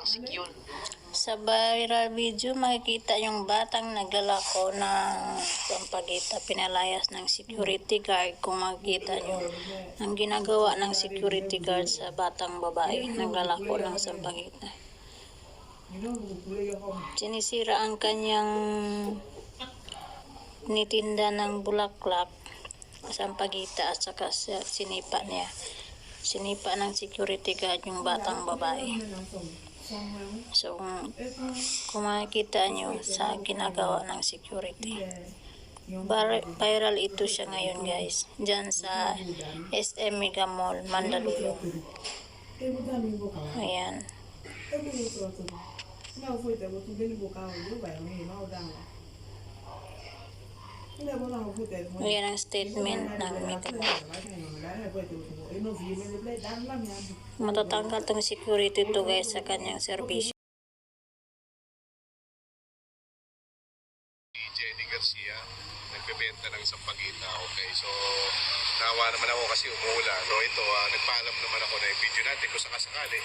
secure. Sa viral video, makikita yung batang naglalako ng sampagita, pinalayas ng security guard. Kung makikita nyo, ang ginagawa ng security guard sa batang babae, naglalako ng sampagita. Sinisira ang kanyang nitinda ng bulaklak, sampagita, at saka sinipa niya. Sinipa ng security guard yung batang babae. So, kung makikita nyo sa ginagawa ng security, viral ito siya ngayon guys, dyan sa SM Mega Mall, Mandaluyong. Ayan. Ayan ang statement ng Mega Mall. Matatanggal tong security to guys sa kanyang serbisyo. Jenny Garcia, nagbebenta ng sampagita. Okay, so nawa naman ako kasi umuulan. So ito, nagpaalam naman ako na i-video natin kung sakasakali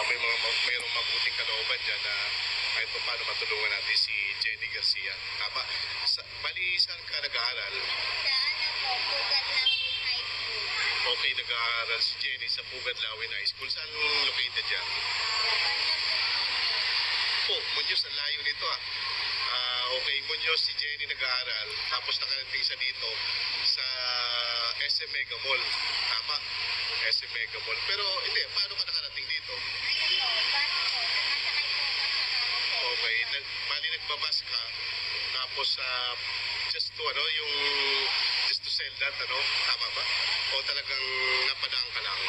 mayroong mabuting kalooban dyan na kahit pa paano matulungan natin si Jenny Garcia. Tama? Bali, saan ka nag-aaral? Okay, nag-aaral si Jenny sa Pugad Lawin High School. Saan located dyan? Oh, Muñoz, ang layo nito ah. Okay, Muñoz, si Jenny nag-aaral. Tapos nakarating siya dito sa SM Mega Mall. Tama? SM Mega Mall. Pero hindi, paano ka nakarating dito? Okay, bali nagbabas ka. Tapos just to sell that, ano? Tama ba? O talagang napadaan ka lang?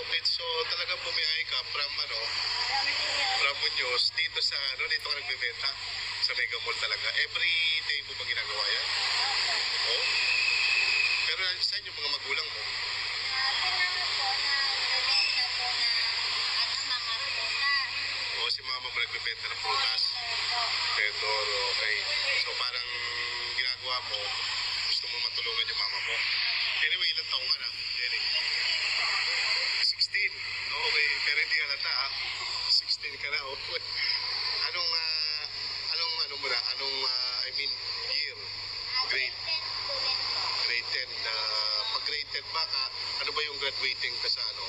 Okay, so talagang bumiyahe ka from Muñoz dito dito ka nagbebenta sa Mega Mall talaga. Every day mo ba ginagawa yan? Oh? Pero saan yung mga magulang mo? O si mama mo nagbebenta ng prutas? Pedor, okay. So parang ginagawa mo, gusto mo matulungan yung mama mo. Anyway, ilang taong ka na, Jenny? 16. Okay, pero hindi halata ah. 16 ka na. Okay. Year? Grade 10. Pag grade 10 ba ka, ano ba yung graduating ka sa ano?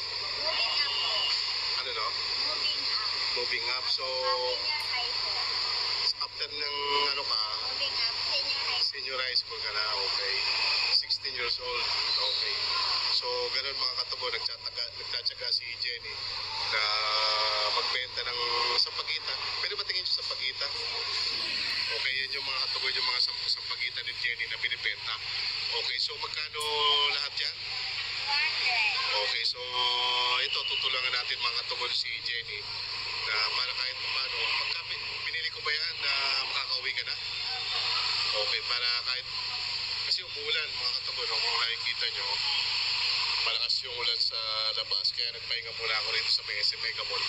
Ano no? Moving up. So, after ng senior high school ka na, okay. 16 years old, okay. So, ganun mga katubo, nagtatsaga si Jenny na magbenta ng sampagita. Pwede ba tingin siya sampagita? Okay, yan yung mga katubo, yung mga sampagita ni Jenny na binibenta. Okay, so magkano lahat yan? Okay, so ito, tutulungan natin mga katubo si Jenny na para kahit paano, binili ko ba yan na makakauwi ka na? Okay, para kahit, kasi umuulan mga katubo, no? Kung nakikita nyo, malakas yung ulan sa labas, kaya nagpahinga muna ako rito sa may SM Mega Mall,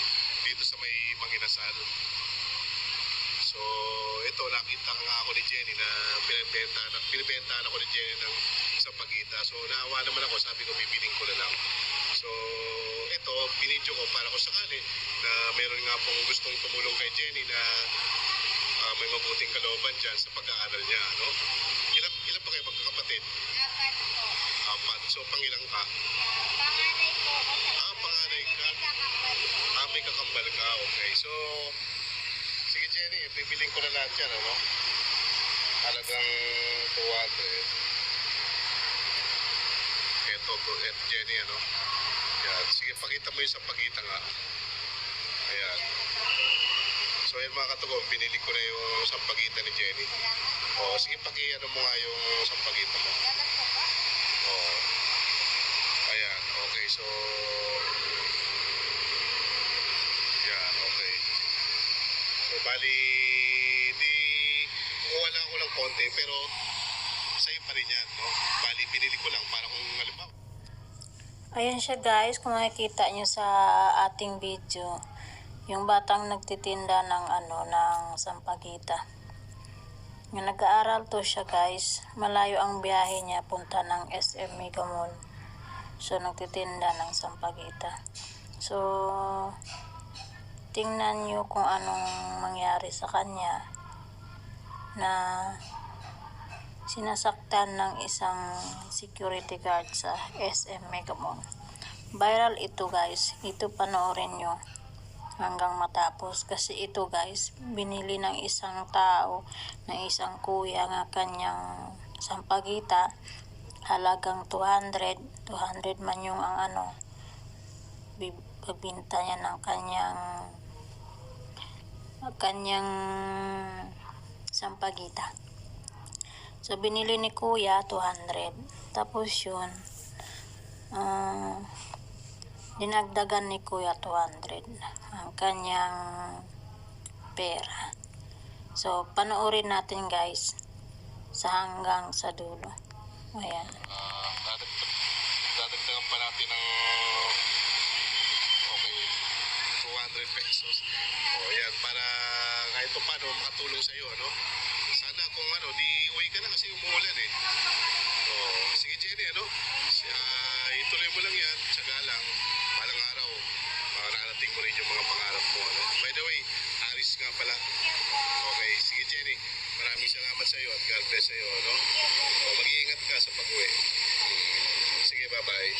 dito sa may Manginasal. So, ito, nakita nga ako ni Jenny na binibentahan ako ni Jenny ng sampagita. So, naawa naman ako, sabi ko, bibiling ko na lang. So, ito, binidyo ko para kung sakali na meron nga pong gustong tumulong kay Jenny na may mabuting kalooban dyan sa pag-aaral niya, no? Ilan pa kayo magkakapatid? 4. So, pangilang ka? Panganay ko. Panganay ka? May kakambal ka, okay. So, sige Jenny, bibiling ko na lahat yan, ano? Halagang 200. Ito, Jenny, ano? Yan. Sige, pakita mo yung sampagita nga. Ayan. So, yan mga katugong, binili ko na yung sampagita ni Jenny. O, sige, ano mo nga yung sampagita mo. O. Ayan, okay. So, yan, okay. So, bali, kukuha lang ako ng konti, pero sa'yo pa rin yan, no? Bali, binili ko lang para kung halimbawa. Ayan siya guys, kung makikita nyo sa ating video, yung batang nagtitinda ng sampagita. Yung nag-aaral to siya guys, malayo ang biyahe niya punta ng SM Mega Mall. So, nagtitinda ng sampagita. So, tingnan nyo kung anong mangyari sa kanya na sinasaktan ng isang security guard sa SM Megamall. Viral ito guys. Ito panoorin nyo hanggang matapos. Kasi ito guys, binili ng isang tao, ng isang kuya nga kanyang sampagita. Halagang 200 man yung pagbinta niya ng kanyang sampagita. So, binili ni kuya 200. Tapos yun, dinagdagan ni kuya 200 ang kanyang pera. So, panoorin natin guys hanggang sa dulo. Ayan. Dadagdagan pa natin ng 200 pesos. O yan, para kahit pa paano makatulong sa iyo, ano? Sana kung di uwi ka na kasi umuulan eh. O, sige Jenny, ituloy mo lang yan, tsaga lang. Balang araw, nakarating mo rin yung mga pangarap mo, ano? By the way, Aris nga pala. Okay, sige Jenny, maraming salamat sa iyo at God bless sa iyo, ano? O, mag-iingat ka sa pag-uwi. Sige, bye-bye.